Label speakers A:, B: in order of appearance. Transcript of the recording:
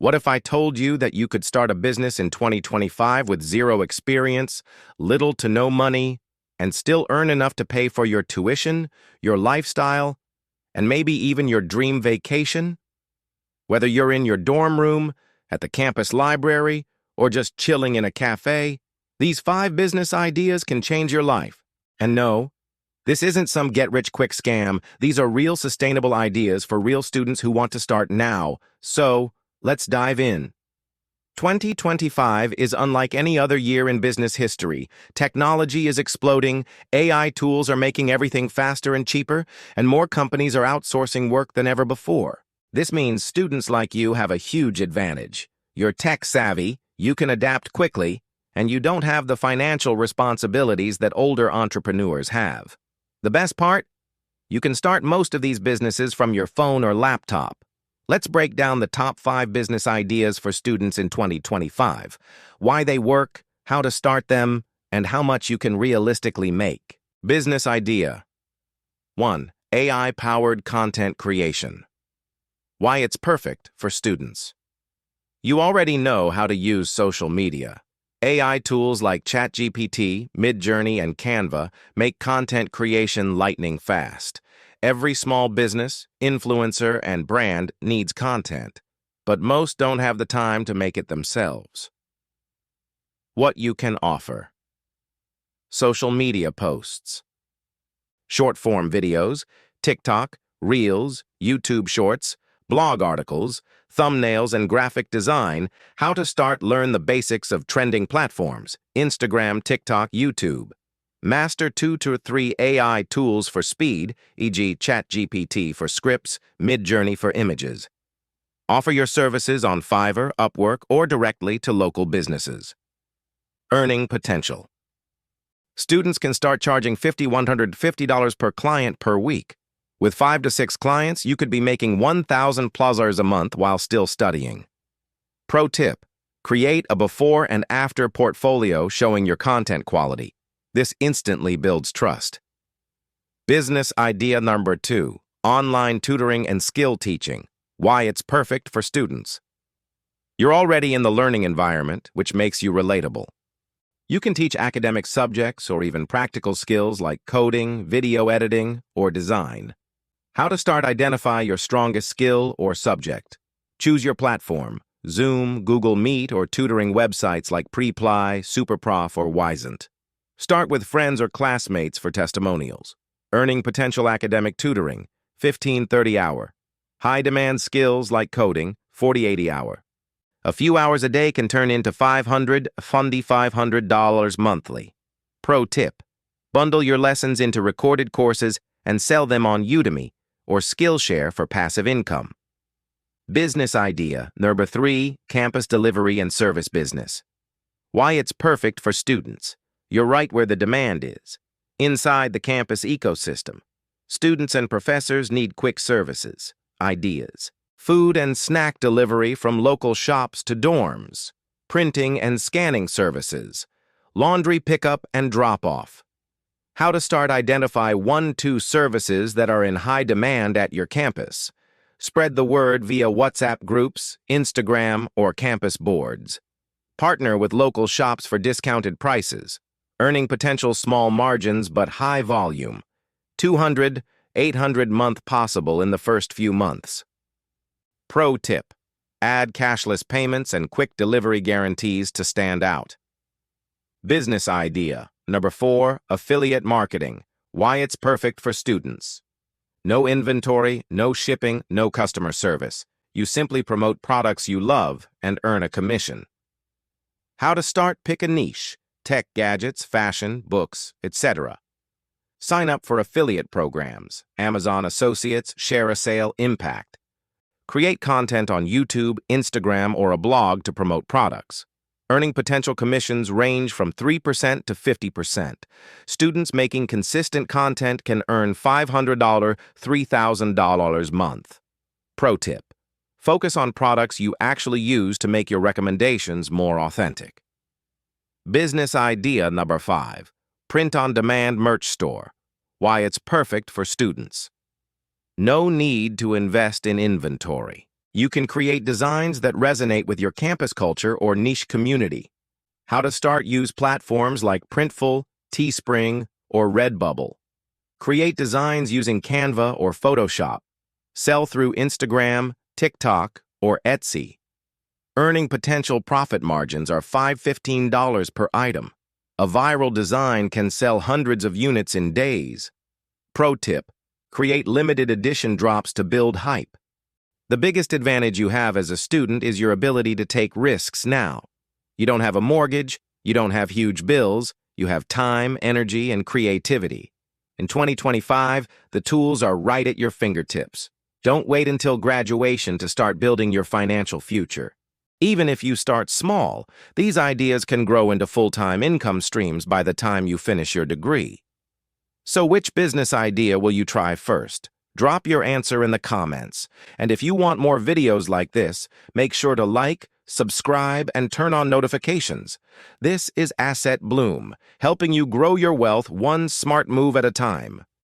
A: What if I told you that you could start a business in 2025 with zero experience, little to no money, and still earn enough to pay for your tuition, your lifestyle, and maybe even your dream vacation? Whether you're in your dorm room, at the campus library, or just chilling in a cafe, these 5 business ideas can change your life. And no, this isn't some get-rich-quick scam. These are real sustainable ideas for real students who want to start now. So, let's dive in. 2025 is unlike any other year in business history. Technology is exploding, AI tools are making everything faster and cheaper, and more companies are outsourcing work than ever before. This means students like you have a huge advantage. You're tech-savvy, you can adapt quickly, and you don't have the financial responsibilities that older entrepreneurs have. The best part? You can start most of these businesses from your phone or laptop. Let's break down the top 5 business ideas for students in 2025, why they work, how to start them, and how much you can realistically make. Business idea. 1. AI-powered content creation. Why it's perfect for students. You already know how to use social media. AI tools like ChatGPT, Midjourney, and Canva make content creation lightning fast. Every small business, influencer, and brand needs content, but most don't have the time to make it themselves. What you can offer. Social media posts. Short-form videos, TikTok, Reels, YouTube Shorts, blog articles, thumbnails, and graphic design. How to learn the basics of trending platforms, Instagram, TikTok, YouTube. Master 2 to 3 AI tools for speed, e.g. ChatGPT for scripts, Midjourney for images. Offer your services on Fiverr, Upwork, or directly to local businesses. Earning potential. Students can start charging $150 per client per week. With 5 to 6 clients, you could be making $1,000+ a month while still studying. Pro tip: create a before and after portfolio showing your content quality. This instantly builds trust. Business idea number 2, online tutoring and skill teaching. Why it's perfect for students. You're already in the learning environment, which makes you relatable. You can teach academic subjects or even practical skills like coding, video editing, or design. How to start: identify your strongest skill or subject. Choose your platform: Zoom, Google Meet, or tutoring websites like Preply, Superprof, or Wisent. Start with friends or classmates for testimonials. Earning potential: academic tutoring, 15-30 hour. High-demand skills like coding, 40-80 hour. A few hours a day can turn into $500 monthly. Pro tip: bundle your lessons into recorded courses and sell them on Udemy or Skillshare for passive income. Business idea number 3, campus delivery and service business. Why it's perfect for students. You're right where the demand is, inside the campus ecosystem. Students and professors need quick services, ideas. Food and snack delivery from local shops to dorms. Printing and scanning services. Laundry pickup and drop-off. How to start: identify 1-2 services that are in high demand at your campus. Spread the word via WhatsApp groups, Instagram, or campus boards. Partner with local shops for discounted prices. Earning potential: small margins but high volume. 200-800 month possible in the first few months. Pro tip: add cashless payments and quick delivery guarantees to stand out. Business idea number 4, affiliate marketing. Why it's perfect for students. No inventory, no shipping, no customer service. You simply promote products you love and earn a commission. How to start: pick a niche: tech, gadgets, fashion, books, etc. Sign up for affiliate programs: Amazon Associates, Share a Sale, Impact. Create content on YouTube, Instagram, or a blog to promote products. Earning potential: commissions range from 3% to 50%. Students making consistent content can earn $500, $3,000 a month. Pro tip: focus on products you actually use to make your recommendations more authentic. Business idea number 5, print-on-demand merch store. Why it's perfect for students. No need to invest in inventory. You can create designs that resonate with your campus culture or niche community. How to start: use platforms like Printful, Teespring, or Redbubble. Create designs using Canva or Photoshop. Sell through Instagram, TikTok, or Etsy. Earning potential profit margins are $15 per item. A viral design can sell hundreds of units in days. Pro tip: create limited edition drops to build hype. The biggest advantage you have as a student is your ability to take risks now. You don't have a mortgage, you don't have huge bills, you have time, energy, and creativity. In 2025, the tools are right at your fingertips. Don't wait until graduation to start building your financial future. Even if you start small, these ideas can grow into full-time income streams by the time you finish your degree. So which business idea will you try first? Drop your answer in the comments. And if you want more videos like this, make sure to like, subscribe, and turn on notifications. This is Asset Bloom, helping you grow your wealth one smart move at a time.